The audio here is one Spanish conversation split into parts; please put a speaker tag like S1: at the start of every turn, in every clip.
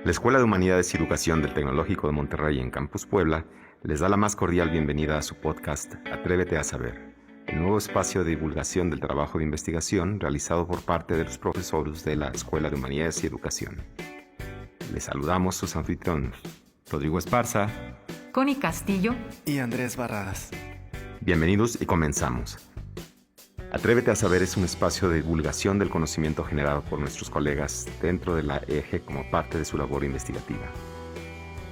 S1: La Escuela de Humanidades y Educación del Tecnológico de Monterrey en Campus Puebla les da la más cordial bienvenida a su podcast Atrévete a Saber, el nuevo espacio de divulgación del trabajo de investigación realizado por parte de los profesores de la Escuela de Humanidades y Educación. Les saludamos sus anfitriones, Rodrigo Esparza,
S2: Connie Castillo
S3: y Andrés Barradas.
S1: Bienvenidos y comenzamos. Atrévete a Saber es un espacio de divulgación del conocimiento generado por nuestros colegas dentro de la EGE como parte de su labor investigativa.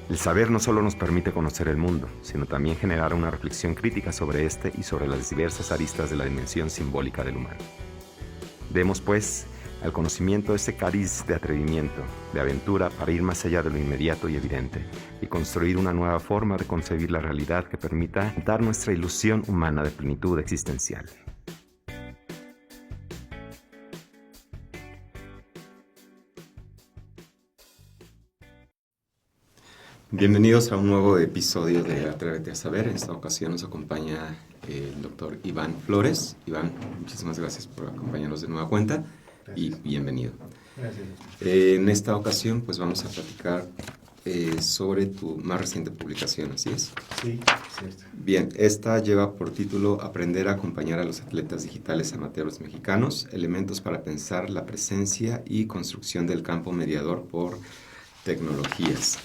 S1: El saber no solo nos permite conocer el mundo, sino también generar una reflexión crítica sobre este y sobre las diversas aristas de la dimensión simbólica del humano. Demos, pues, al conocimiento ese cariz de atrevimiento, de aventura para ir más allá de lo inmediato y evidente y construir una nueva forma de concebir la realidad que permita dar nuestra ilusión humana de plenitud existencial. Bienvenidos a un nuevo episodio de Atrévete a Saber. En esta ocasión nos acompaña el doctor Iván Flores. Iván, muchísimas gracias por acompañarnos de nueva cuenta. Gracias. Y bienvenido.
S4: Gracias.
S1: En esta ocasión pues vamos a platicar sobre tu más reciente publicación, ¿así es?
S4: Sí, cierto.
S1: Bien, esta lleva por título Aprender a acompañar a los atletas digitales amateurs mexicanos, elementos para pensar la presencia y construcción del campo mediador por tecnologías.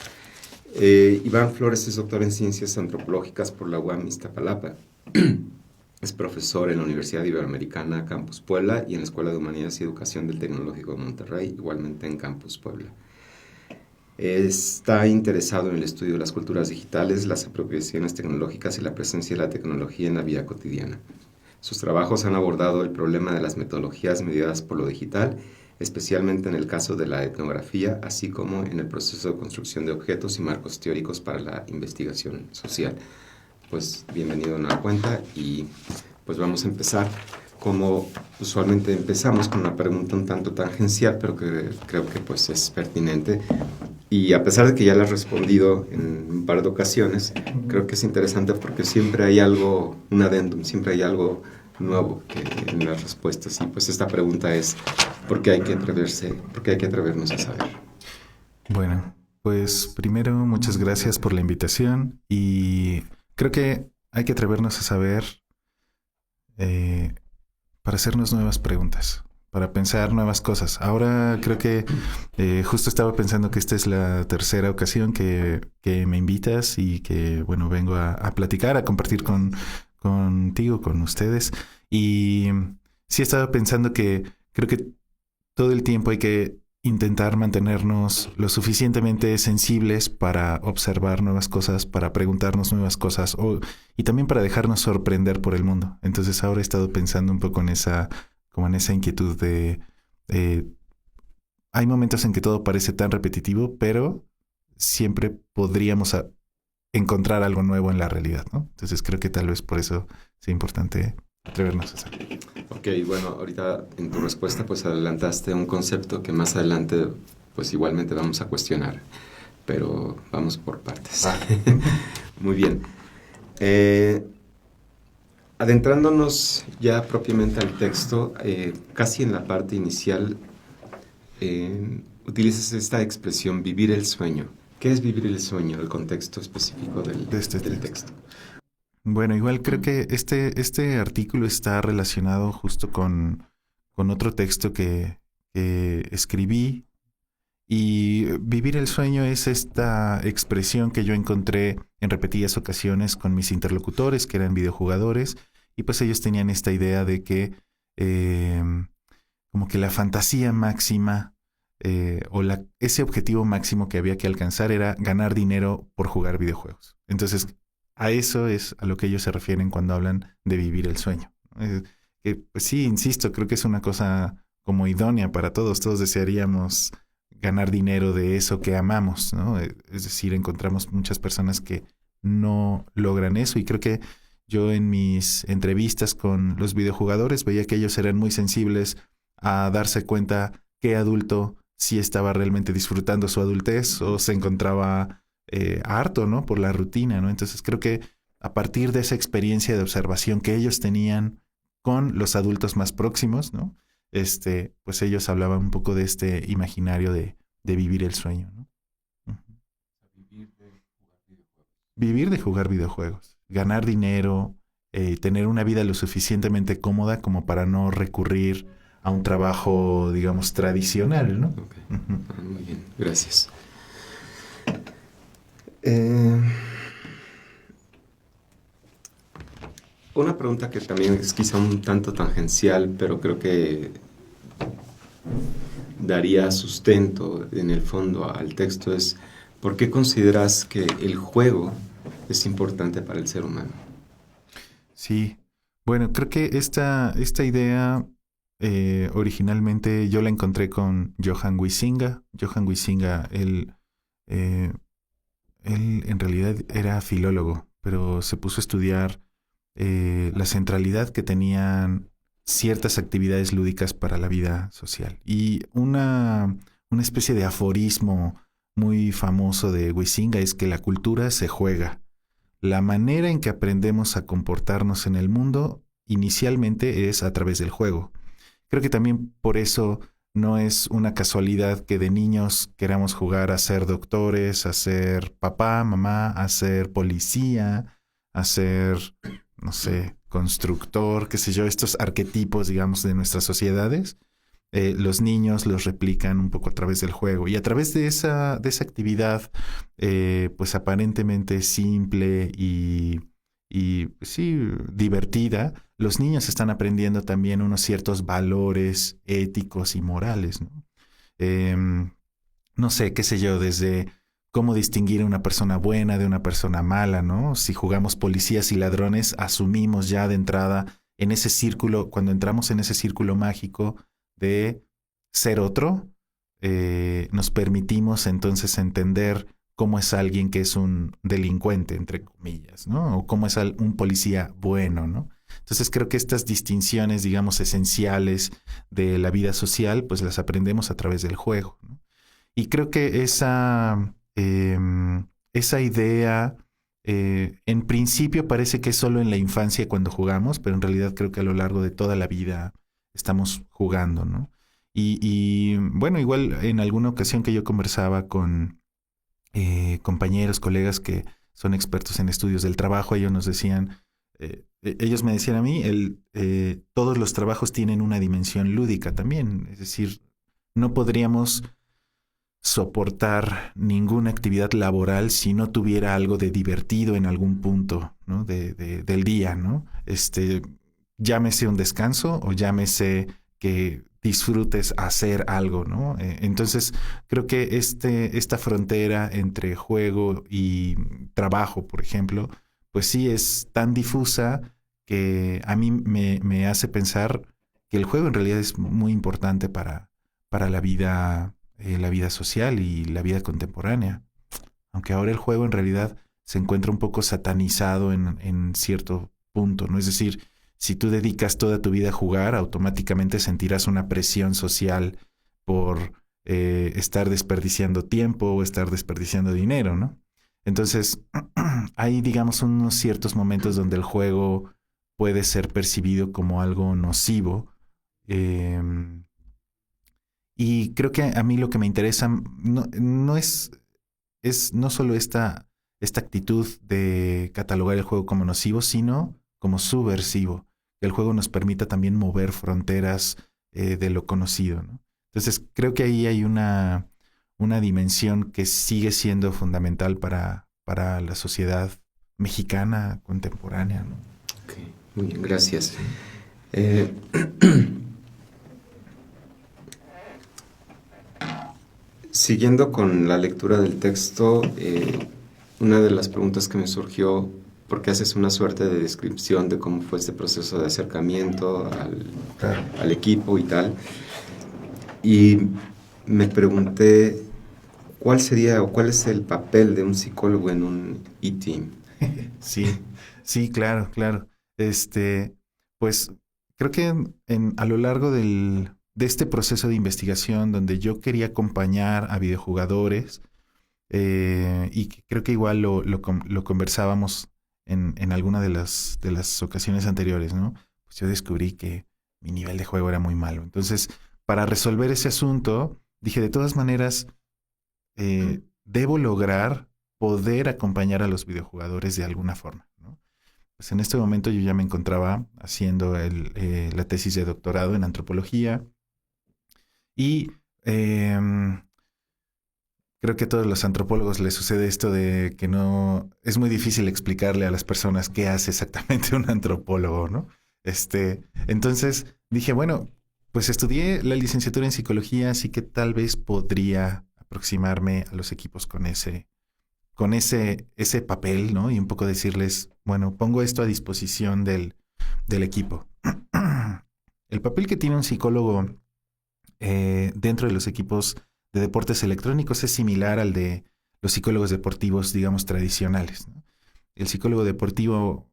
S1: Iván Flores es doctor en Ciencias Antropológicas por la UAM Iztapalapa. Es profesor en la Universidad Iberoamericana Campus Puebla y en la Escuela de Humanidades y Educación del Tecnológico de Monterrey, igualmente en Campus Puebla. Está interesado en el estudio de las culturas digitales, las apropiaciones tecnológicas y la presencia de la tecnología en la vida cotidiana. Sus trabajos han abordado el problema de las metodologías mediadas por lo digital, especialmente en el caso de la etnografía, así como en el proceso de construcción de objetos y marcos teóricos para la investigación social. Pues bienvenido a una cuenta y pues vamos a empezar como usualmente empezamos con una pregunta un tanto tangencial, pero que creo que pues es pertinente. Y a pesar de que ya la has respondido en un par de ocasiones, creo que es interesante porque siempre hay algo, un adendum, siempre hay algo nuevo en las respuestas. Y pues esta pregunta es, ¿por qué hay que atrevernos a saber?
S3: Bueno, pues primero muchas gracias por la invitación y creo que hay que atrevernos a saber para hacernos nuevas preguntas, para pensar nuevas cosas. Ahora creo que justo estaba pensando que esta es la tercera ocasión que me invitas y que, bueno, vengo a platicar, a compartir contigo, con ustedes. Y sí estaba pensando que creo que todo el tiempo hay que intentar mantenernos lo suficientemente sensibles para observar nuevas cosas, para preguntarnos nuevas cosas y también para dejarnos sorprender por el mundo. Entonces ahora he estado pensando un poco en esa inquietud de hay momentos en que todo parece tan repetitivo, pero siempre podríamos encontrar algo nuevo en la realidad, ¿no? Entonces creo que tal vez por eso sea importante atrevernos a saber.
S1: Ok, bueno, ahorita en tu respuesta pues adelantaste un concepto que más adelante pues igualmente vamos a cuestionar, pero vamos por partes. Muy bien. Adentrándonos ya propiamente al texto, casi en la parte inicial utilizas esta expresión vivir el sueño. ¿Qué es vivir el sueño? El contexto específico del texto.
S3: Bueno, igual creo que este artículo está relacionado justo con otro texto que escribí. Y vivir el sueño es esta expresión que yo encontré en repetidas ocasiones con mis interlocutores, que eran videojugadores, y pues ellos tenían esta idea de que como que la fantasía máxima ese objetivo máximo que había que alcanzar era ganar dinero por jugar videojuegos. Entonces, a eso es a lo que ellos se refieren cuando hablan de vivir el sueño. Pues sí, insisto, creo que es una cosa como idónea para todos. Todos desearíamos ganar dinero de eso que amamos, ¿no? Es decir, encontramos muchas personas que no logran eso y creo que yo en mis entrevistas con los videojugadores veía que ellos eran muy sensibles a darse cuenta qué adulto sí estaba realmente disfrutando su adultez o se encontraba harto, ¿no? Por la rutina, ¿no? Entonces creo que a partir de esa experiencia de observación que ellos tenían con los adultos más próximos, ¿no? Pues ellos hablaban un poco de este imaginario de vivir el sueño, ¿no? vivir de jugar videojuegos, ganar dinero, tener una vida lo suficientemente cómoda como para no recurrir a un trabajo, digamos, tradicional, ¿no?
S1: Ok. Muy bien, gracias. Una pregunta que también es quizá un tanto tangencial, pero creo que daría sustento en el fondo al texto es: ¿por qué consideras que el juego es importante para el ser humano?
S3: Sí, bueno, creo que esta idea originalmente yo la encontré con Johan Huizinga. Johan Huizinga, eh, él en realidad era filólogo, pero se puso a estudiar la centralidad que tenían ciertas actividades lúdicas para la vida social. Y una especie de aforismo muy famoso de Huizinga es que la cultura se juega. La manera en que aprendemos a comportarnos en el mundo inicialmente es a través del juego. Creo que también por eso no es una casualidad que de niños queramos jugar a ser doctores, a ser papá, mamá, a ser policía, a ser, no sé, constructor, qué sé yo, estos arquetipos, digamos, de nuestras sociedades. Los niños los replican un poco a través del juego. Y a través de esa actividad, pues aparentemente simple y sí, divertida, los niños están aprendiendo también unos ciertos valores éticos y morales, ¿no? No sé, qué sé yo, desde cómo distinguir a una persona buena de una persona mala, ¿no? Si jugamos policías y ladrones, asumimos ya de entrada en ese círculo, cuando entramos en ese círculo mágico de ser otro, nos permitimos entonces entender cómo es alguien que es un delincuente, entre comillas, ¿no? O cómo es un policía bueno, ¿no? Entonces creo que estas distinciones, digamos, esenciales de la vida social, pues las aprendemos a través del juego, ¿no? Y creo que esa idea, en principio parece que es solo en la infancia cuando jugamos, pero en realidad creo que a lo largo de toda la vida estamos jugando, ¿no? Y bueno, igual en alguna ocasión que yo conversaba con compañeros, colegas que son expertos en estudios del trabajo, ellos nos decían, ellos me decían a mí, todos los trabajos tienen una dimensión lúdica también, es decir, no podríamos soportar ninguna actividad laboral si no tuviera algo de divertido en algún punto, ¿no? Del día, ¿no? Llámese un descanso o llámese que disfrutes hacer algo, ¿no? Entonces, creo que esta frontera entre juego y trabajo, por ejemplo, pues sí es tan difusa que a mí me hace pensar que el juego en realidad es muy importante para la vida social y la vida contemporánea. Aunque ahora el juego en realidad se encuentra un poco satanizado en cierto punto, ¿no? Es decir, si tú dedicas toda tu vida a jugar, automáticamente sentirás una presión social por estar desperdiciando tiempo o estar desperdiciando dinero, ¿no? Entonces, hay, digamos, unos ciertos momentos donde el juego puede ser percibido como algo nocivo. Eh, y creo que a mí lo que me interesa no es no solo esta actitud de catalogar el juego como nocivo, sino como subversivo. Que el juego nos permita también mover fronteras de lo conocido, ¿no? Entonces, creo que ahí hay una dimensión que sigue siendo fundamental para la sociedad mexicana contemporánea, ¿no?
S1: Ok, muy bien, gracias. Siguiendo con la lectura del texto, una de las preguntas que me surgió, porque haces una suerte de descripción de cómo fue este proceso de acercamiento al equipo y tal, y me pregunté cuál sería o cuál es el papel de un psicólogo en un E-Team.
S3: Sí, sí, claro, claro. Pues creo que a lo largo de este proceso de investigación donde yo quería acompañar a videojugadores, y que creo que igual lo conversábamos en alguna de las ocasiones anteriores, ¿no? Pues yo descubrí que mi nivel de juego era muy malo. Entonces, para resolver ese asunto, dije, de todas maneras, debo lograr poder acompañar a los videojugadores de alguna forma, ¿no? Pues en este momento yo ya me encontraba haciendo la tesis de doctorado en antropología y creo que a todos los antropólogos les sucede esto de que no es muy difícil explicarle a las personas qué hace exactamente un antropólogo, ¿no? Entonces dije, bueno, pues estudié la licenciatura en psicología, así que tal vez podría aproximarme a los equipos con ese papel, ¿no? Y un poco decirles, bueno, pongo esto a disposición del equipo. El papel que tiene un psicólogo dentro de los equipos de deportes electrónicos es similar al de los psicólogos deportivos, digamos, tradicionales, ¿no? El psicólogo deportivo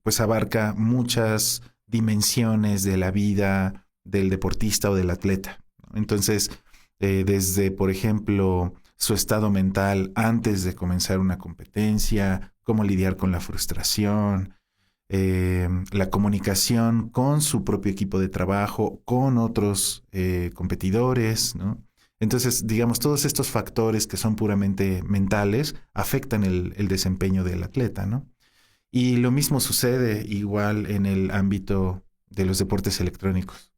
S3: pues abarca muchas dimensiones de la vida del deportista o del atleta, ¿no? Entonces, desde, por ejemplo, su estado mental antes de comenzar una competencia, cómo lidiar con la frustración, la comunicación con su propio equipo de trabajo, con otros competidores, ¿no? Entonces, digamos, todos estos factores que son puramente mentales afectan el desempeño del atleta, ¿no? Y lo mismo sucede igual en el ámbito de los deportes electrónicos.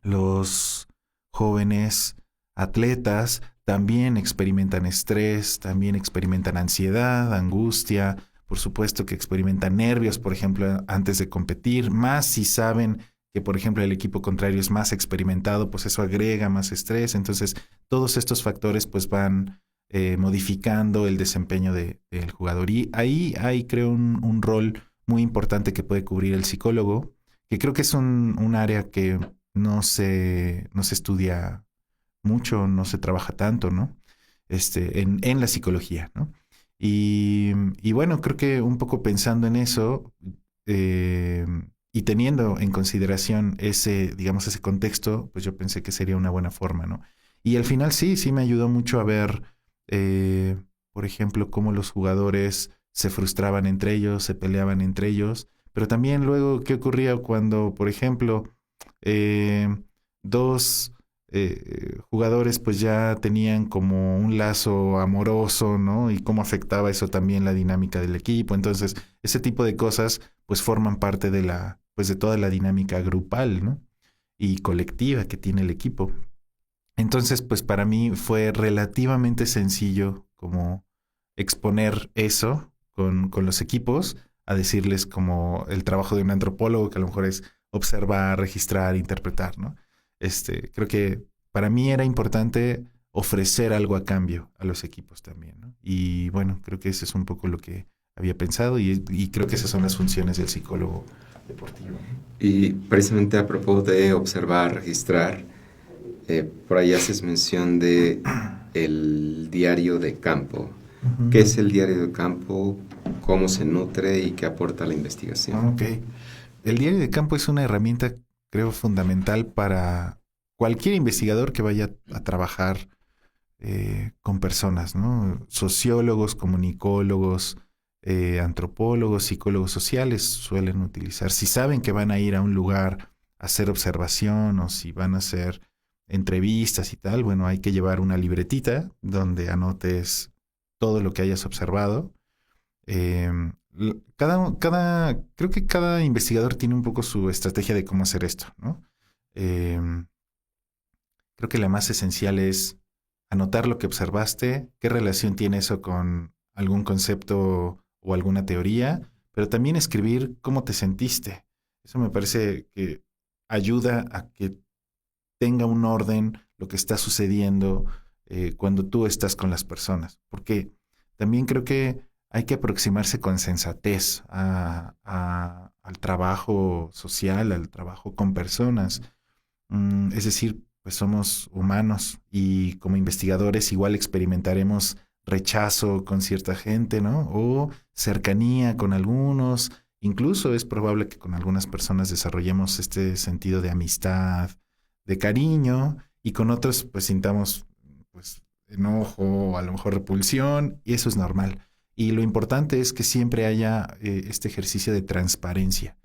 S3: Los jóvenes atletas también experimentan estrés, también experimentan ansiedad, angustia, por supuesto que experimentan nervios, por ejemplo, antes de competir, más si saben que, por ejemplo, el equipo contrario es más experimentado, pues eso agrega más estrés. Entonces, todos estos factores pues van modificando el desempeño del jugador. Y ahí hay, creo, un rol muy importante que puede cubrir el psicólogo, que creo que es un área que no se estudia mucho, no se trabaja tanto, ¿no? En la psicología, ¿no? Y bueno, creo que un poco pensando en eso y teniendo en consideración ese contexto, pues yo pensé que sería una buena forma, ¿no? Y al final sí me ayudó mucho a ver, por ejemplo, cómo los jugadores se frustraban entre ellos, se peleaban entre ellos, pero también luego qué ocurría cuando, por ejemplo, dos jugadores pues ya tenían como un lazo amoroso, ¿no? Y cómo afectaba eso también la dinámica del equipo. Entonces, ese tipo de cosas pues forman parte de de toda la dinámica grupal, ¿no? Y colectiva que tiene el equipo. Entonces, pues para mí fue relativamente sencillo como exponer eso con los equipos, a decirles como el trabajo de un antropólogo, que a lo mejor es observar, registrar, interpretar, ¿no? Creo que para mí era importante ofrecer algo a cambio a los equipos también, ¿no? Y bueno, creo que eso es un poco lo que había pensado y creo que esas son las funciones del psicólogo deportivo.
S1: Y precisamente a propósito de observar, registrar, por ahí haces mención de el diario de campo.
S3: Uh-huh.
S1: ¿Qué es el diario de campo? ¿Cómo se nutre y qué aporta a la investigación?
S3: Ok. El diario de campo es una herramienta, creo, fundamental para cualquier investigador que vaya a trabajar con personas, ¿no? Sociólogos, comunicólogos, antropólogos, psicólogos sociales suelen utilizar. Si saben que van a ir a un lugar a hacer observación o si van a hacer entrevistas y tal, bueno, hay que llevar una libretita donde anotes todo lo que hayas observado. Creo que cada investigador tiene un poco su estrategia de cómo hacer esto, ¿no? Creo que la más esencial es anotar lo que observaste, qué relación tiene eso con algún concepto o alguna teoría, pero también escribir cómo te sentiste. Eso me parece que ayuda a que tenga un orden lo que está sucediendo cuando tú estás con las personas, porque también creo que hay que aproximarse con sensatez al trabajo social, al trabajo con personas. Es decir, pues somos humanos y como investigadores igual experimentaremos rechazo con cierta gente, ¿no? O cercanía con algunos. Incluso es probable que con algunas personas desarrollemos este sentido de amistad, de cariño, y con otros pues sintamos pues enojo o a lo mejor repulsión, y eso es normal. Y lo importante es que siempre haya este ejercicio de transparencia.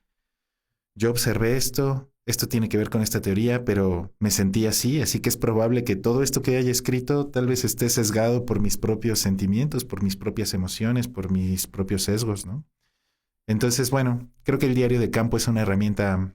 S3: yo observé esto tiene que ver con esta teoría, pero me sentí así que es probable que todo esto que haya escrito tal vez esté sesgado por mis propios sentimientos, por mis propias emociones, por mis propios sesgos, ¿no? Entonces, bueno, creo que el diario de campo es una herramienta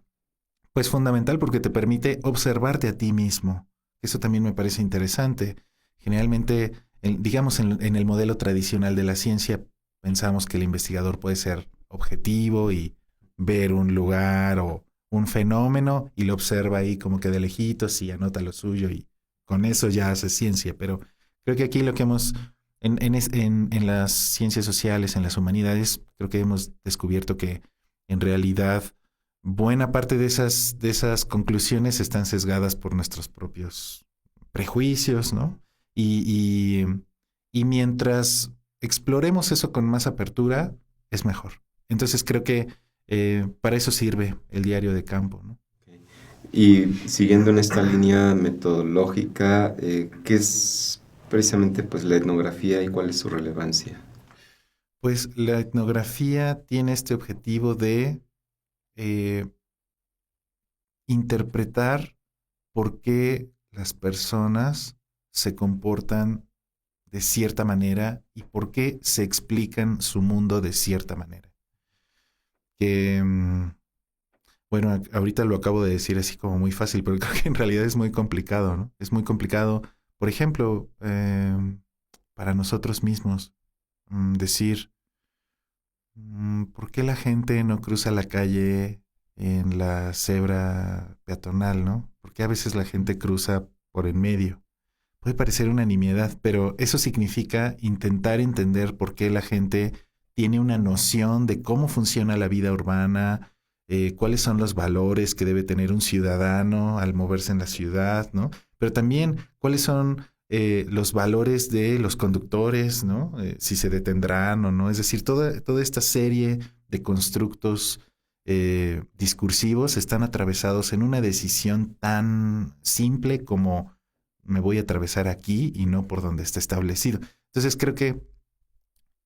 S3: pues fundamental porque te permite observarte a ti mismo. Eso también me parece interesante. Generalmente, digamos, en el modelo tradicional de la ciencia, pensamos que el investigador puede ser objetivo y ver un lugar o un fenómeno y lo observa ahí como que de lejitos y anota lo suyo y con eso ya hace ciencia. Pero creo que aquí lo que hemos, en las ciencias sociales, en las humanidades, creo que hemos descubierto que en realidad buena parte de esas conclusiones están sesgadas por nuestros propios prejuicios, ¿no? Y, y, y mientras exploremos eso con más apertura, es mejor. Entonces creo que para eso sirve el diario de campo, ¿no?
S1: Y siguiendo en esta línea metodológica, ¿qué es precisamente pues la etnografía y cuál es su relevancia?
S3: Pues la etnografía tiene este objetivo de eh, interpretar por qué las personas se comportan de cierta manera y por qué se explican su mundo de cierta manera. Que, bueno, ahorita lo acabo de decir así como muy fácil, pero creo que en realidad es muy complicado, ¿no? Es muy complicado, por ejemplo, para nosotros mismos, decir, ¿por qué la gente no cruza la calle en la cebra peatonal, ¿no? ¿Por qué a veces la gente cruza por en medio? Puede parecer una nimiedad, pero eso significa intentar entender por qué la gente tiene una noción de cómo funciona la vida urbana, cuáles son los valores que debe tener un ciudadano al moverse en la ciudad, ¿no? Pero también cuáles son los valores de los conductores, ¿no? Si se detendrán o no. Es decir, toda esta serie de constructos discursivos están atravesados en una decisión tan simple como me voy a atravesar aquí y no por donde está establecido. Entonces creo que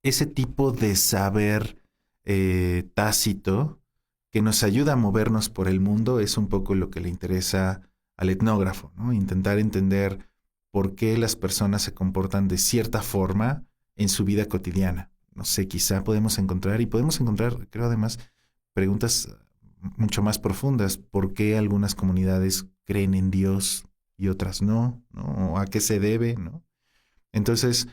S3: ese tipo de saber tácito que nos ayuda a movernos por el mundo es un poco lo que le interesa al etnógrafo, ¿no? Intentar entender por qué las personas se comportan de cierta forma en su vida cotidiana. No sé, quizá podemos encontrar, creo además, preguntas mucho más profundas. ¿Por qué algunas comunidades creen en Dios y otras no? ¿No? ¿A qué se debe? ¿No? Entonces,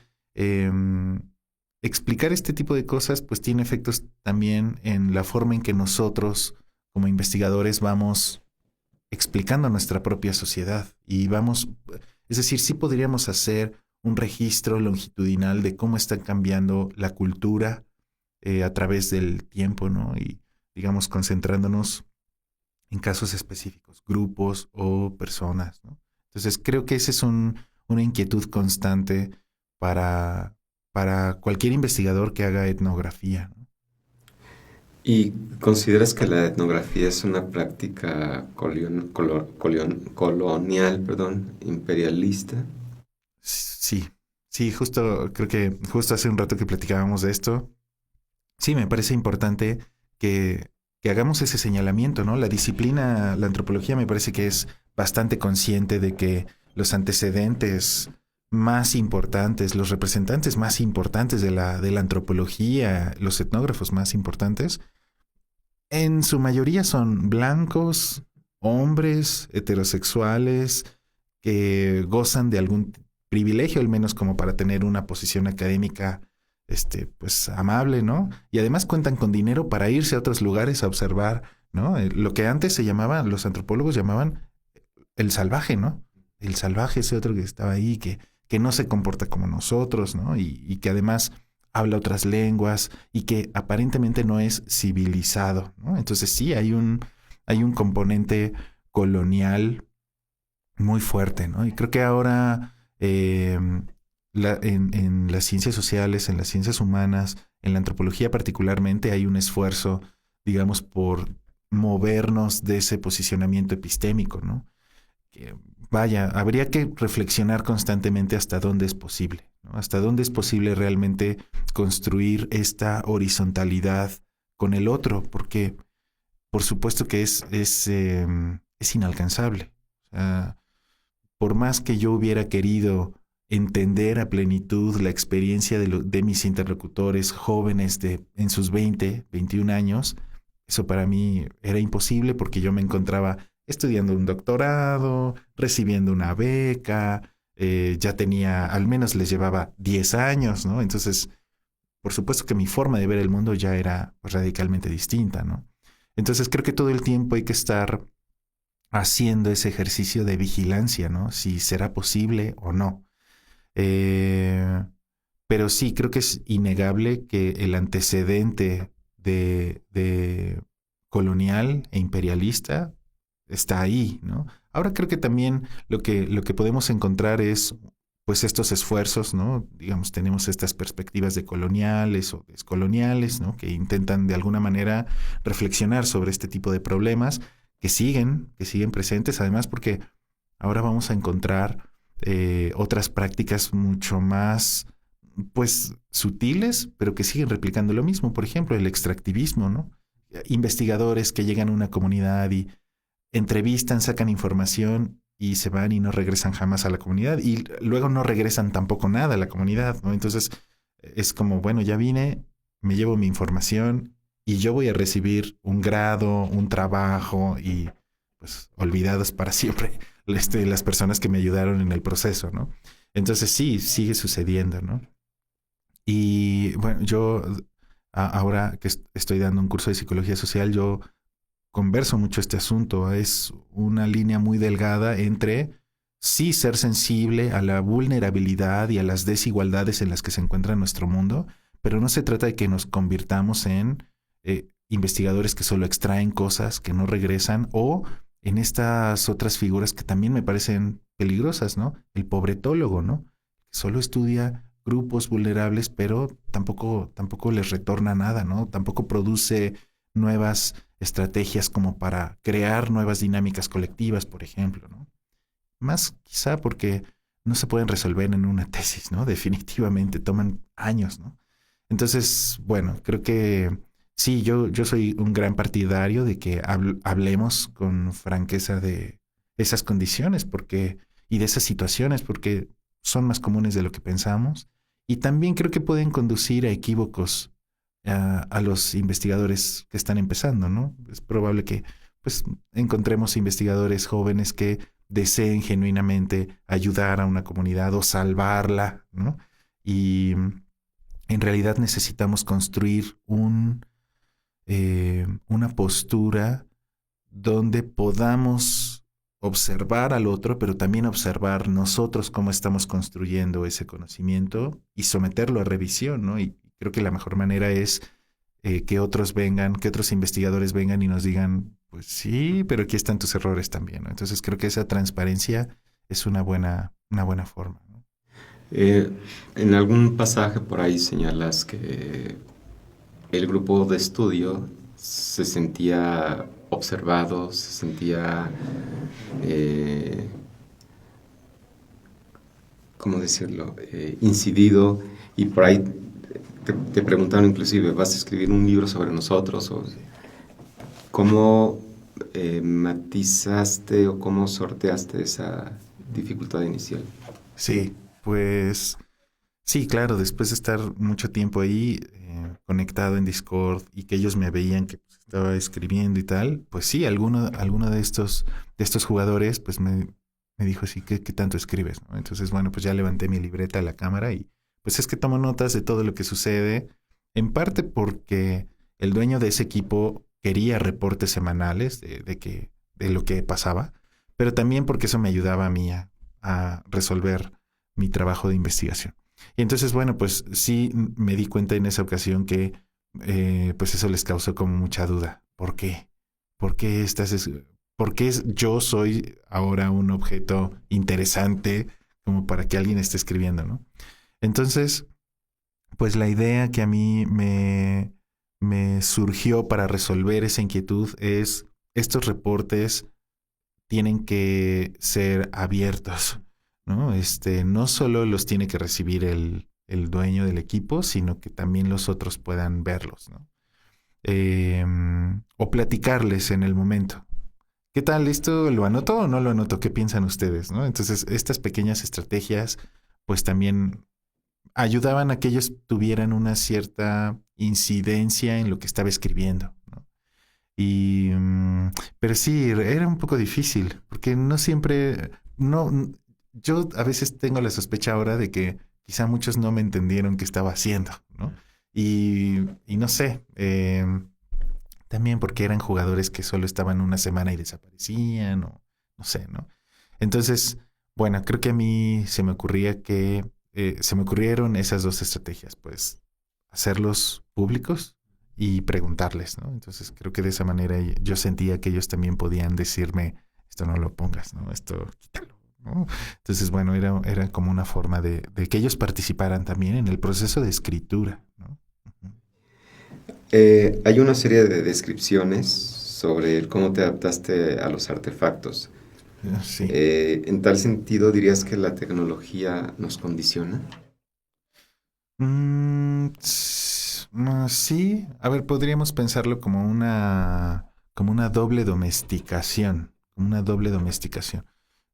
S3: explicar este tipo de cosas pues tiene efectos también en la forma en que nosotros como investigadores vamos explicando nuestra propia sociedad y vamos, es decir, sí podríamos hacer un registro longitudinal de cómo está cambiando la cultura a través del tiempo, ¿no? Y digamos concentrándonos en casos específicos, grupos o personas, ¿no? Entonces creo que esa es una inquietud constante para cualquier investigador que haga etnografía, ¿no?
S1: ¿Y consideras que la etnografía es una práctica colonial, perdón, imperialista?
S3: Sí, sí, creo que justo hace un rato que platicábamos de esto. Sí, me parece importante que hagamos ese señalamiento, ¿no? La disciplina, la antropología me parece que es bastante consciente de que los antecedentes más importantes, los representantes más importantes de la antropología, los etnógrafos más importantes, en su mayoría son blancos, hombres, heterosexuales, que gozan de algún privilegio, al menos como para tener una posición académica pues amable, ¿no? Y además cuentan con dinero para irse a otros lugares a observar, ¿no? Lo que antes los antropólogos llamaban el salvaje, ¿no? El salvaje, ese otro que estaba ahí, que no se comporta como nosotros, ¿no? Y que además habla otras lenguas y que aparentemente no es civilizado, ¿no? Entonces sí, hay un componente colonial muy fuerte, ¿no? Y creo que ahora en las ciencias sociales, en las ciencias humanas, en la antropología particularmente, hay un esfuerzo, digamos, por movernos de ese posicionamiento epistémico, ¿no? Que, vaya, habría que reflexionar constantemente hasta dónde es posible, ¿no? Hasta dónde es posible realmente construir esta horizontalidad con el otro, porque por supuesto que es inalcanzable. O sea, por más que yo hubiera querido entender a plenitud la experiencia de mis interlocutores jóvenes en sus 20, 21 años, eso para mí era imposible porque yo me encontraba estudiando un doctorado, recibiendo una beca, ya tenía, al menos les llevaba 10 años, ¿no? Entonces, por supuesto que mi forma de ver el mundo ya era pues, radicalmente distinta, ¿no? Entonces creo que todo el tiempo hay que estar haciendo ese ejercicio de vigilancia, ¿no? Si será posible o no. Eh, pero sí, creo que es innegable que el antecedente de colonial e imperialista está ahí, ¿no? Ahora creo que también lo que podemos encontrar es pues estos esfuerzos, ¿no? Digamos, tenemos estas perspectivas de coloniales o descoloniales, ¿no? Que intentan de alguna manera reflexionar sobre este tipo de problemas que siguen presentes, además porque ahora vamos a encontrar otras prácticas mucho más, pues, sutiles, pero que siguen replicando lo mismo. Por ejemplo, el extractivismo, ¿no? Investigadores que llegan a una comunidad y entrevistan, sacan información y se van y no regresan jamás a la comunidad y luego no regresan tampoco nada a la comunidad, ¿no? Entonces es como, bueno, ya vine, me llevo mi información y yo voy a recibir un grado, un trabajo y pues olvidados para siempre las personas que me ayudaron en el proceso, ¿no? Entonces sí, sigue sucediendo, ¿no? Y bueno, yo ahora que estoy dando un curso de psicología social, yo converso mucho este asunto. Es una línea muy delgada entre sí ser sensible a la vulnerabilidad y a las desigualdades en las que se encuentra nuestro mundo, pero no se trata de que nos convirtamos en investigadores que solo extraen cosas, que no regresan, o en estas otras figuras que también me parecen peligrosas, ¿no? El pobretólogo, ¿no? Que solo estudia grupos vulnerables, pero tampoco les retorna nada, ¿no? Tampoco produce nuevas estrategias como para crear nuevas dinámicas colectivas, por ejemplo, ¿no? Más quizá porque no se pueden resolver en una tesis, ¿no? Definitivamente toman años, ¿no? Entonces, bueno, creo que sí, yo soy un gran partidario de que hablemos con franqueza de esas condiciones y de esas situaciones, porque son más comunes de lo que pensamos. Y también creo que pueden conducir a equívocos a los investigadores que están empezando, ¿no? Es probable que pues encontremos investigadores jóvenes que deseen genuinamente ayudar a una comunidad o salvarla, ¿no? Y en realidad necesitamos construir una postura donde podamos observar al otro, pero también observar nosotros cómo estamos construyendo ese conocimiento y someterlo a revisión, ¿no? Y creo que la mejor manera es que otros investigadores vengan y nos digan, pues sí, pero aquí están tus errores también, ¿no? Entonces creo que esa transparencia es una buena forma, ¿no?
S1: En algún pasaje por ahí señalas que el grupo de estudio se sentía observado, se sentía, ¿cómo decirlo?, incidido, y por ahí te preguntaron inclusive, ¿vas a escribir un libro sobre nosotros? O, ¿cómo matizaste o cómo sorteaste esa dificultad inicial?
S3: Sí, pues sí, claro, después de estar mucho tiempo ahí conectado en Discord y que ellos me veían que pues, estaba escribiendo y tal, pues sí, alguno de estos jugadores pues me dijo así, ¿qué tanto escribes? ¿No? Entonces, bueno, pues ya levanté mi libreta a la cámara y pues es que tomo notas de todo lo que sucede, en parte porque el dueño de ese equipo quería reportes semanales de lo que pasaba, pero también porque eso me ayudaba a mí a resolver mi trabajo de investigación. Y entonces, bueno, pues sí me di cuenta en esa ocasión que pues eso les causó como mucha duda. ¿Por qué? ¿Por qué yo soy ahora un objeto interesante como para que alguien esté escribiendo, ¿no? Entonces, pues la idea que a mí me surgió para resolver esa inquietud es estos reportes tienen que ser abiertos, ¿no? No solo los tiene que recibir el dueño del equipo, sino que también los otros puedan verlos, ¿no? o platicarles en el momento. ¿Qué tal? ¿Esto lo anoto o no lo anoto? ¿Qué piensan ustedes? ¿No? Entonces, estas pequeñas estrategias, pues también ayudaban a que ellos tuvieran una cierta incidencia en lo que estaba escribiendo, ¿no? Y, pero sí, era un poco difícil, porque no siempre, no, yo a veces tengo la sospecha ahora de que quizá muchos no me entendieron qué estaba haciendo, ¿no? Y no sé, también porque eran jugadores que solo estaban una semana y desaparecían, o no sé, ¿no? Entonces, bueno, creo que a mí se me ocurrieron esas dos estrategias, pues hacerlos públicos y preguntarles, ¿no? Entonces creo que de esa manera yo sentía que ellos también podían decirme, esto no lo pongas, ¿no? Esto quítalo, ¿no? Entonces, bueno, era como una forma de que ellos participaran también en el proceso de escritura, ¿no?
S1: Hay una serie de descripciones sobre el cómo te adaptaste a los artefactos.
S3: Sí.
S1: En tal sentido, ¿dirías que la tecnología nos condiciona?
S3: Sí, a ver, podríamos pensarlo como una doble domesticación, como una doble domesticación.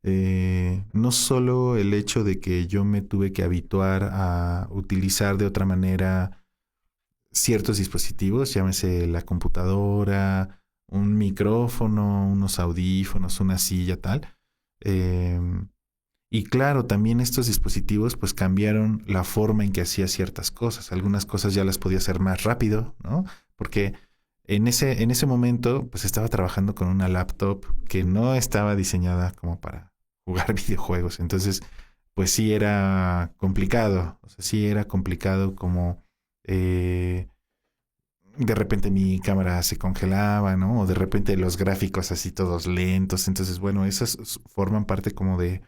S3: No solo el hecho de que yo me tuve que habituar a utilizar de otra manera ciertos dispositivos, llámese la computadora, un micrófono, unos audífonos, una silla, tal. Eh, y claro, también estos dispositivos pues cambiaron la forma en que hacía ciertas cosas. Algunas cosas ya las podía hacer más rápido, ¿no? Porque en ese momento pues estaba trabajando con una laptop que no estaba diseñada como para jugar videojuegos. Entonces, pues sí era complicado. O sea, sí era complicado como de repente mi cámara se congelaba, ¿no? O de repente los gráficos así todos lentos. Entonces, bueno, esas forman parte como de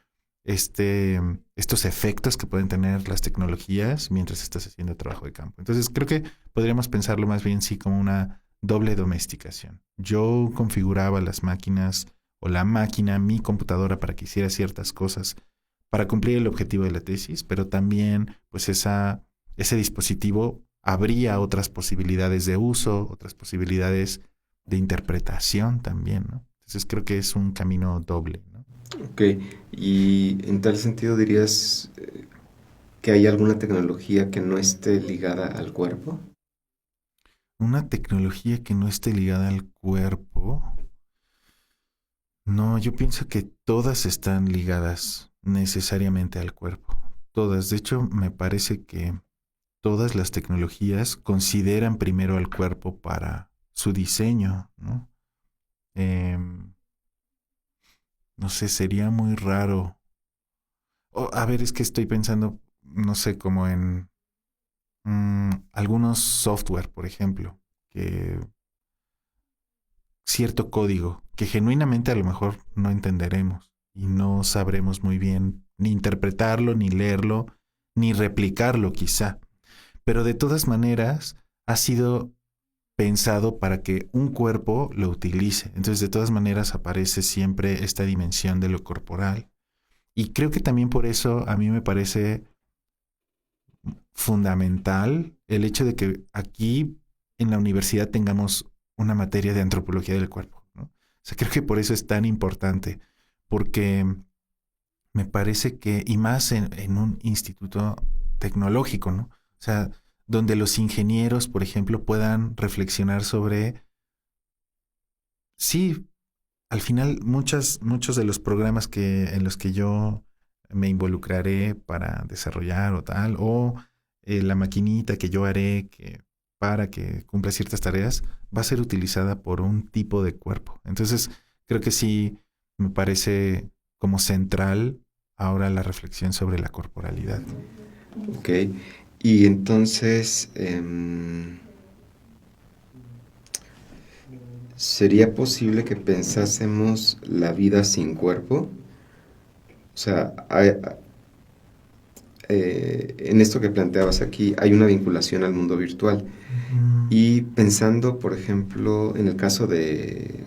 S3: estos efectos que pueden tener las tecnologías mientras estás haciendo trabajo de campo. Entonces, creo que podríamos pensarlo más bien sí como una doble domesticación. Yo configuraba las máquinas o la máquina, mi computadora para que hiciera ciertas cosas para cumplir el objetivo de la tesis, pero también pues ese dispositivo habría otras posibilidades de uso, otras posibilidades de interpretación también, ¿no? Entonces creo que es un camino doble, ¿no?
S1: Ok, y en tal sentido dirías que hay alguna tecnología que no esté ligada al cuerpo.
S3: Una tecnología que no esté ligada al cuerpo. No, yo pienso que todas están ligadas necesariamente al cuerpo. Todas. De hecho, me parece que todas las tecnologías consideran primero al cuerpo para su diseño, ¿no? No sé, sería muy raro. A ver, es que estoy pensando, no sé, como en algunos software, por ejemplo, que cierto código que genuinamente a lo mejor no entenderemos y no sabremos muy bien ni interpretarlo, ni leerlo, ni replicarlo quizá. Pero de todas maneras ha sido pensado para que un cuerpo lo utilice. Entonces de todas maneras aparece siempre esta dimensión de lo corporal. Y creo que también por eso a mí me parece fundamental el hecho de que aquí en la universidad tengamos una materia de antropología del cuerpo, ¿no? O sea, creo que por eso es tan importante, porque me parece que, y más en un instituto tecnológico, ¿no? O sea, donde los ingenieros, por ejemplo, puedan reflexionar sobre, sí, al final muchos de los programas en los que yo me involucraré para desarrollar o tal, o la maquinita que yo haré para que cumpla ciertas tareas, va a ser utilizada por un tipo de cuerpo. Entonces, creo que sí me parece como central ahora la reflexión sobre la corporalidad.
S1: Ok, y entonces, ¿sería posible que pensásemos la vida sin cuerpo? O sea, en esto que planteabas aquí hay una vinculación al mundo virtual. Y pensando, por ejemplo, en el caso del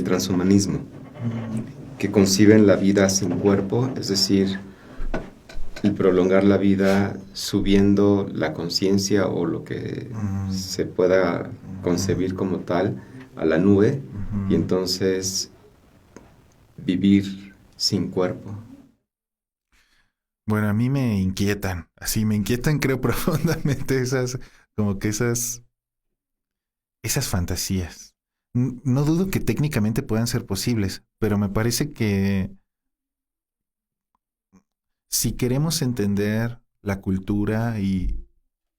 S1: transhumanismo, que conciben la vida sin cuerpo, es decir, el prolongar la vida subiendo la conciencia o lo que se pueda concebir como tal a la nube y entonces vivir sin cuerpo.
S3: Bueno, a mí me inquietan, creo profundamente esas fantasías. No dudo que técnicamente puedan ser posibles, pero me parece que si queremos entender la cultura y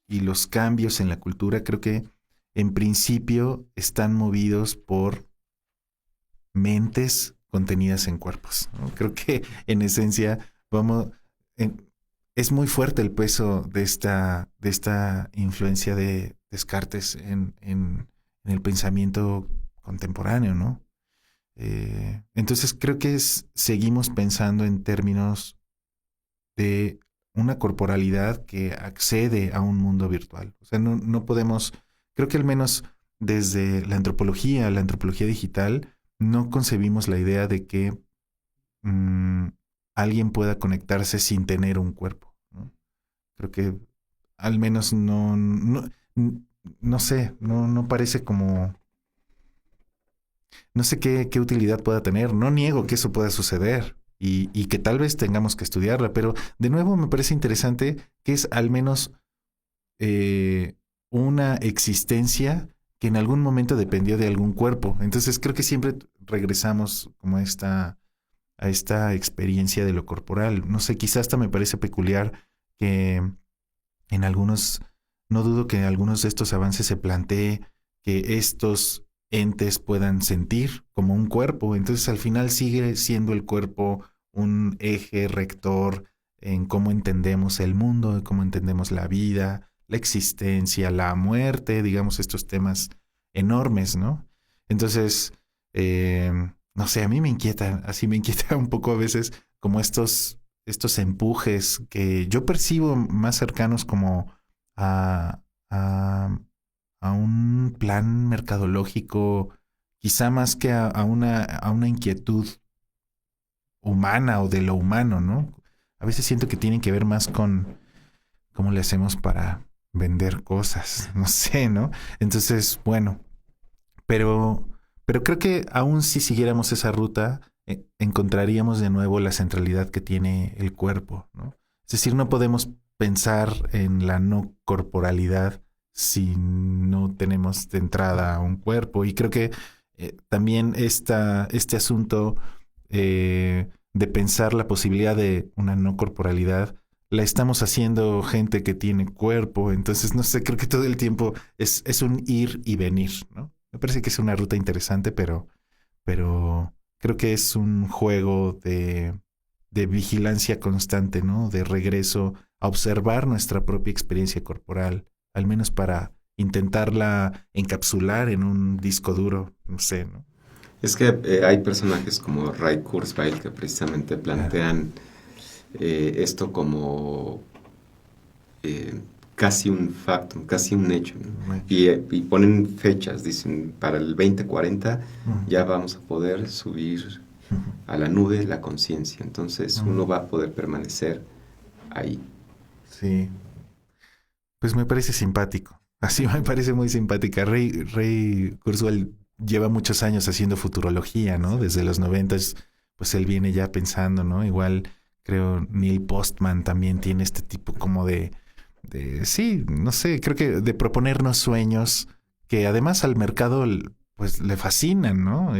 S3: los cambios en la cultura, creo que en principio están movidos por mentes contenidas en cuerpos, ¿no? Creo que en esencia es muy fuerte el peso de esta influencia de Descartes en el pensamiento contemporáneo, ¿no? Entonces creo que seguimos pensando en términos de una corporalidad que accede a un mundo virtual. O sea, no podemos, creo que al menos desde la antropología digital, no concebimos la idea de que alguien pueda conectarse sin tener un cuerpo, ¿no? Creo que al menos no sé, no parece como... No sé qué utilidad pueda tener. No niego que eso pueda suceder y que tal vez tengamos que estudiarla, pero de nuevo me parece interesante que es al menos una existencia que en algún momento dependió de algún cuerpo. Entonces creo que siempre regresamos como a esta experiencia de lo corporal. No sé, quizás hasta me parece peculiar que no dudo que en algunos de estos avances se plantee que estos entes puedan sentir como un cuerpo. Entonces al final sigue siendo el cuerpo un eje rector en cómo entendemos el mundo, cómo entendemos la vida, la existencia, la muerte, digamos, estos temas enormes, ¿no? Entonces, no sé, a mí me inquieta un poco a veces como estos empujes que yo percibo más cercanos como a un plan mercadológico, quizá más que a una inquietud humana o de lo humano, ¿no? A veces siento que tienen que ver más con cómo le hacemos para vender cosas, no sé, ¿no? Entonces, bueno, pero creo que aún si siguiéramos esa ruta, encontraríamos de nuevo la centralidad que tiene el cuerpo, ¿no? Es decir, no podemos pensar en la no corporalidad si no tenemos de entrada un cuerpo. Y creo que también este asunto de pensar la posibilidad de una no corporalidad la estamos haciendo gente que tiene cuerpo. Entonces, no sé, creo que todo el tiempo es un ir y venir, ¿no? Me parece que es una ruta interesante, pero creo que es un juego de vigilancia constante, ¿no? De regreso a observar nuestra propia experiencia corporal, al menos para intentarla encapsular en un disco duro, no sé, ¿no?
S1: Es que hay personajes como Ray Kurzweil que precisamente plantean esto como casi un factum, casi un hecho, ¿no? Y ponen fechas, dicen, para el 2040 ya vamos a poder subir a la nube la conciencia, entonces uno va a poder permanecer ahí.
S3: Sí, pues me parece simpático, así me parece muy simpática. Ray Kurzweil lleva muchos años haciendo futurología, ¿no? Desde los 90s, pues él viene ya pensando, ¿no? Igual creo Neil Postman también tiene este tipo como de sí, no sé, creo que de proponernos sueños que además al mercado pues le fascinan, ¿no?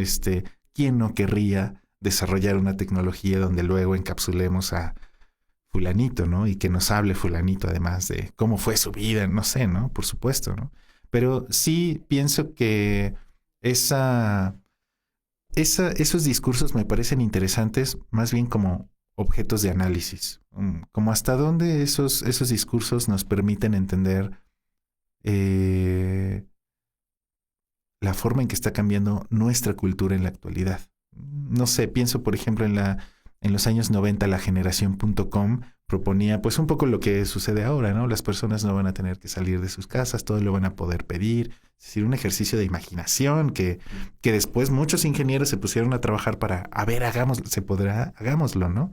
S3: ¿Quién no querría desarrollar una tecnología donde luego encapsulemos a fulanito, ¿no? Y que nos hable fulanito además de cómo fue su vida, no sé, ¿no? Por supuesto, ¿no? Pero sí pienso que esos discursos me parecen interesantes más bien como objetos de análisis, como hasta dónde esos discursos nos permiten entender la forma en que está cambiando nuestra cultura en la actualidad. No sé, pienso por ejemplo en los años 90 la generación.com proponía pues un poco lo que sucede ahora, ¿no? Las personas no van a tener que salir de sus casas, todo lo van a poder pedir. Es decir, un ejercicio de imaginación que después muchos ingenieros se pusieron a trabajar para, a ver, hagámoslo, se podrá, hagámoslo, ¿no?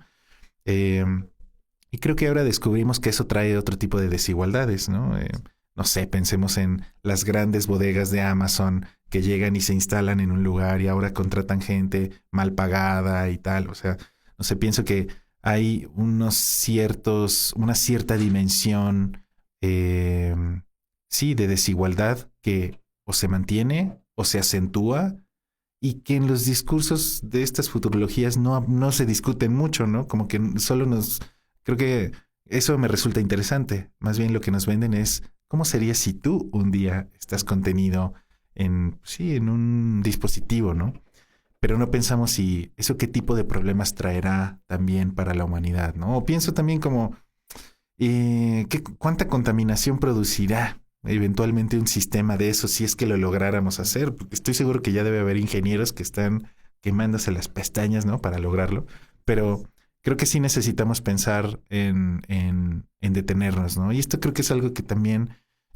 S3: Y creo que ahora descubrimos que eso trae otro tipo de desigualdades, ¿no? No sé, pensemos en las grandes bodegas de Amazon que llegan y se instalan en un lugar y ahora contratan gente mal pagada y tal. O sea, no sé, pienso que hay una cierta dimensión, eh, sí, de desigualdad que o se mantiene o se acentúa y que en los discursos de estas futurologías no se discuten mucho, ¿no? Como que creo que eso me resulta interesante. Más bien lo que nos venden es cómo sería si tú un día estás contenido en un dispositivo, ¿no? Pero no pensamos si eso qué tipo de problemas traerá también para la humanidad, ¿no? O pienso también como cuánta contaminación producirá eventualmente un sistema de eso si es que lo lográramos hacer, porque estoy seguro que ya debe haber ingenieros que están quemándose las pestañas, ¿no? Para lograrlo, pero creo que sí necesitamos pensar en detenernos, ¿no? Y esto creo que es algo que también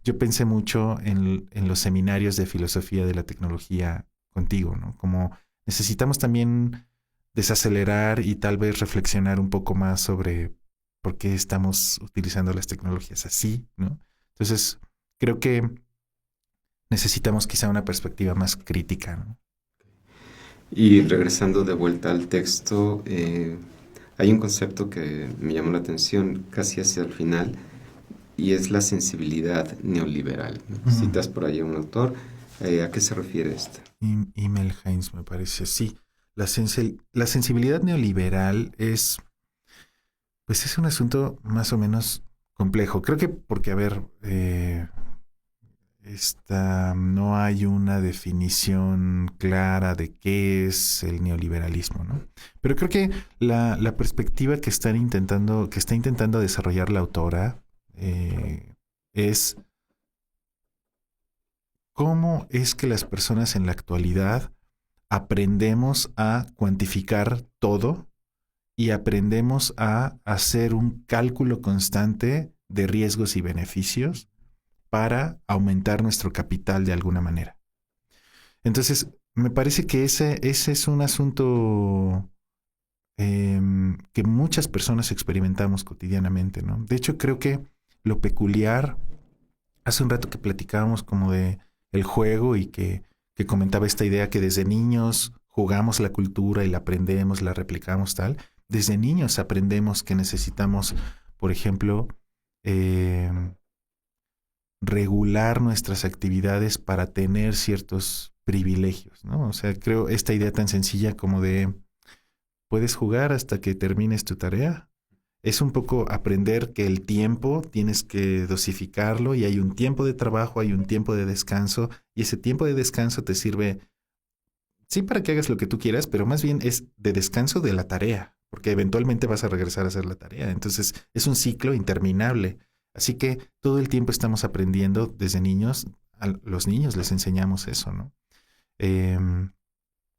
S3: yo pensé mucho en los seminarios de filosofía de la tecnología contigo, ¿no? Como necesitamos también desacelerar y tal vez reflexionar un poco más sobre por qué estamos utilizando las tecnologías así, ¿no? Entonces, creo que necesitamos quizá una perspectiva más crítica, ¿no?
S1: Y regresando de vuelta al texto, hay un concepto que me llamó la atención casi hacia el final, y es la sensibilidad neoliberal, ¿no? Citas por ahí a un autor. ¿A qué se refiere esto?
S3: Emil Heinz, me parece, sí. La sensibilidad neoliberal pues es un asunto más o menos complejo. Creo que porque, a ver, no hay una definición clara de qué es el neoliberalismo, ¿no? Pero creo que la perspectiva que está intentando desarrollar la autora es cómo es que las personas en la actualidad aprendemos a cuantificar todo y aprendemos a hacer un cálculo constante de riesgos y beneficios para aumentar nuestro capital de alguna manera. Entonces, me parece que ese es un asunto que muchas personas experimentamos cotidianamente, ¿no? De hecho, creo que lo peculiar, hace un rato que platicábamos como de el juego y que comentaba esta idea que desde niños jugamos la cultura y la aprendemos, la replicamos tal. Desde niños aprendemos que necesitamos, por ejemplo, regular nuestras actividades para tener ciertos privilegios, ¿no? O sea, creo esta idea tan sencilla como de puedes jugar hasta que termines tu tarea. Es un poco aprender que el tiempo tienes que dosificarlo y hay un tiempo de trabajo, hay un tiempo de descanso y ese tiempo de descanso te sirve, sí, para que hagas lo que tú quieras, pero más bien es de descanso de la tarea, porque eventualmente vas a regresar a hacer la tarea. Entonces es un ciclo interminable. Así que todo el tiempo estamos aprendiendo desde niños, a los niños les enseñamos eso, ¿no?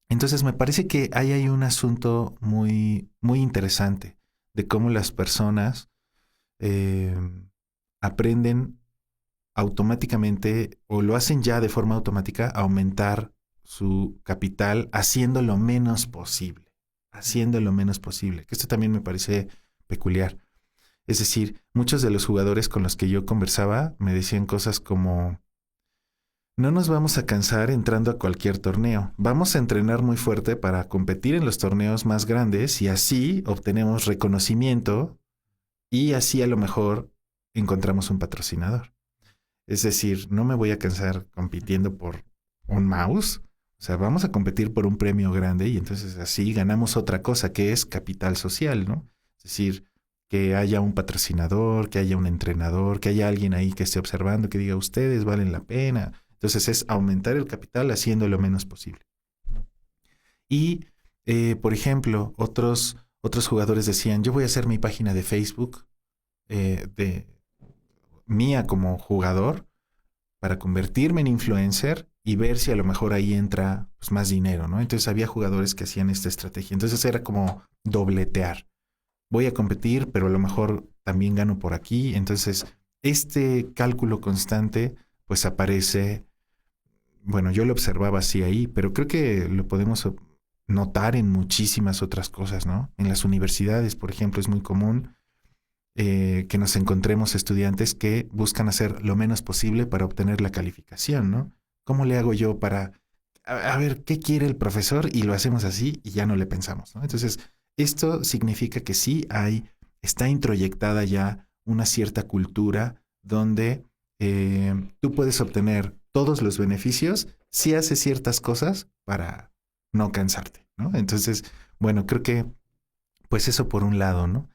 S3: Entonces me parece que ahí hay un asunto muy, muy interesante de cómo las personas aprenden automáticamente o lo hacen ya de forma automática a aumentar su capital haciendo lo menos posible, que esto también me parece peculiar. Es decir, muchos de los jugadores con los que yo conversaba me decían cosas como: no nos vamos a cansar entrando a cualquier torneo. Vamos a entrenar muy fuerte para competir en los torneos más grandes y así obtenemos reconocimiento y así a lo mejor encontramos un patrocinador. Es decir, no me voy a cansar compitiendo por un mouse. O sea, vamos a competir por un premio grande y entonces así ganamos otra cosa que es capital social, ¿no? Es decir, que haya un patrocinador, que haya un entrenador, que haya alguien ahí que esté observando, que diga ustedes valen la pena. Entonces es aumentar el capital haciendo lo menos posible. Y, por ejemplo, otros jugadores decían, yo voy a hacer mi página de Facebook de mía como jugador para convertirme en influencer y ver si a lo mejor ahí entra pues, más dinero, ¿no? Entonces había jugadores que hacían esta estrategia. Entonces era como dobletear. Voy a competir, pero a lo mejor también gano por aquí. Entonces este cálculo constante pues aparece, bueno, yo lo observaba así ahí, pero creo que lo podemos notar en muchísimas otras cosas, ¿no? En las universidades, por ejemplo, es muy común que nos encontremos estudiantes que buscan hacer lo menos posible para obtener la calificación, ¿no? ¿Cómo le hago yo para, a ver, qué quiere el profesor? Y lo hacemos así y ya no le pensamos, ¿no? Entonces, esto significa que sí está introyectada ya una cierta cultura donde tú puedes obtener todos los beneficios si haces ciertas cosas para no cansarte, ¿no? Entonces, bueno, creo que pues eso por un lado, ¿no?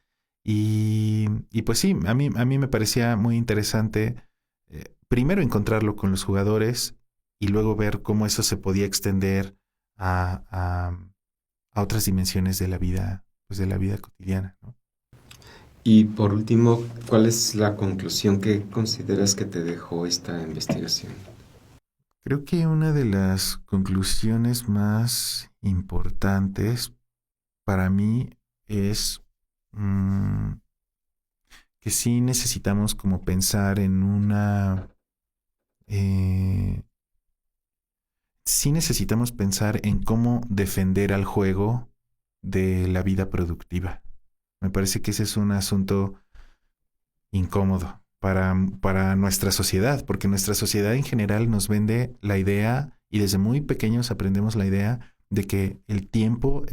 S3: Y pues sí, a mí me parecía muy interesante primero encontrarlo con los jugadores y luego ver cómo eso se podía extender a otras dimensiones de la vida, pues de la vida cotidiana, ¿no?
S1: Y por último, ¿cuál es la conclusión que consideras que te dejó esta investigación?
S3: Creo que una de las conclusiones más importantes para mí es que sí necesitamos como pensar en sí necesitamos pensar en cómo defender al juego de la vida productiva. Me parece que ese es un asunto incómodo para nuestra sociedad, porque nuestra sociedad en general nos vende la idea, y desde muy pequeños aprendemos la idea de que el tiempo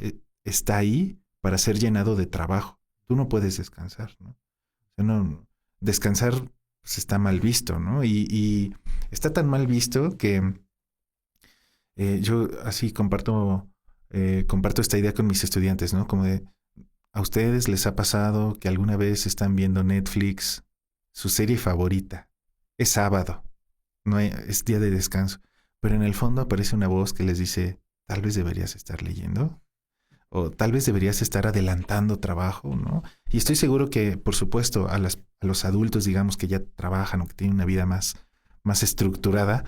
S3: está ahí para ser llenado de trabajo. Tú no puedes descansar, ¿no? O sea, descansar pues, está mal visto, ¿no? Y está tan mal visto que yo así comparto esta idea con mis estudiantes, ¿no? Como de, ¿a ustedes les ha pasado que alguna vez están viendo Netflix, su serie favorita? Es sábado, es día de descanso, pero en el fondo aparece una voz que les dice, tal vez deberías estar leyendo, o tal vez deberías estar adelantando trabajo, ¿no? Y estoy seguro que, por supuesto, a los adultos, digamos, que ya trabajan o que tienen una vida más estructurada,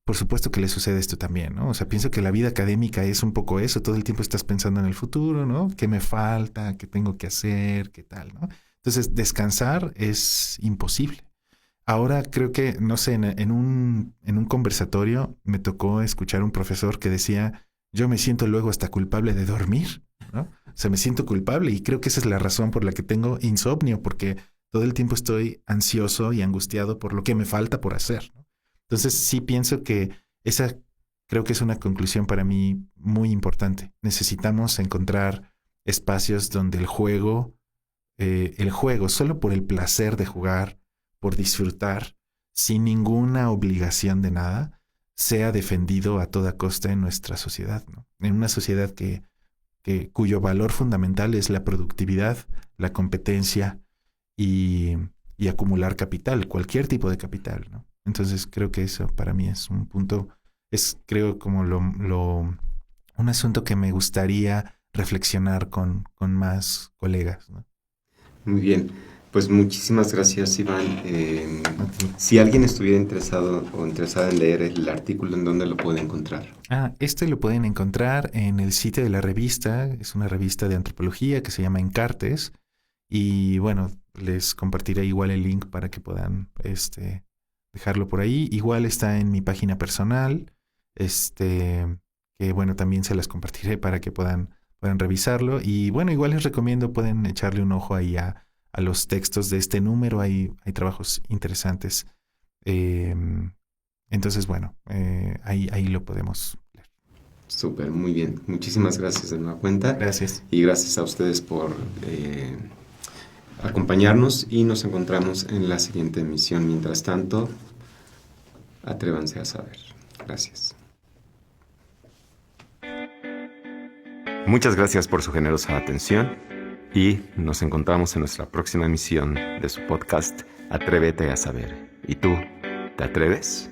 S3: por supuesto que les sucede esto también, ¿no? O sea, pienso que la vida académica es un poco eso, todo el tiempo estás pensando en el futuro, ¿no? ¿Qué me falta? ¿Qué tengo que hacer? ¿Qué tal, no? Entonces, descansar es imposible. Ahora creo que, no sé, en un conversatorio me tocó escuchar a un profesor que decía, yo me siento luego hasta culpable de dormir, ¿no? O sea, me siento culpable y creo que esa es la razón por la que tengo insomnio, porque todo el tiempo estoy ansioso y angustiado por lo que me falta por hacer, ¿no? Entonces sí pienso que esa creo que es una conclusión para mí muy importante. Necesitamos encontrar espacios donde el juego, solo por el placer de jugar, por disfrutar, sin ninguna obligación de nada, sea defendido a toda costa en nuestra sociedad, ¿no? En una sociedad cuyo valor fundamental es la productividad, la competencia y acumular capital, cualquier tipo de capital, ¿no? Entonces creo que eso para mí es un punto, creo como un asunto que me gustaría reflexionar con más colegas, ¿no?
S1: Muy bien, pues muchísimas gracias, Iván. Si alguien estuviera interesado o interesada en leer el artículo, ¿en dónde lo puede encontrar?
S3: Este lo pueden encontrar en el sitio de la revista, es una revista de antropología que se llama Encartes, y bueno, les compartiré igual el link para que puedan dejarlo por ahí. Igual está en mi página personal, que bueno, también se las compartiré para que puedan revisarlo. Y bueno, igual les recomiendo, pueden echarle un ojo ahí a los textos de este número, hay trabajos interesantes. Entonces, bueno, ahí lo podemos leer.
S1: Súper, muy bien. Muchísimas gracias de nueva cuenta.
S3: Gracias.
S1: Y gracias a ustedes por acompañarnos y nos encontramos en la siguiente emisión. Mientras tanto, atrévanse a saber. Gracias. Muchas gracias por su generosa atención y nos encontramos en nuestra próxima emisión de su podcast Atrévete a saber. ¿Y tú, te atreves?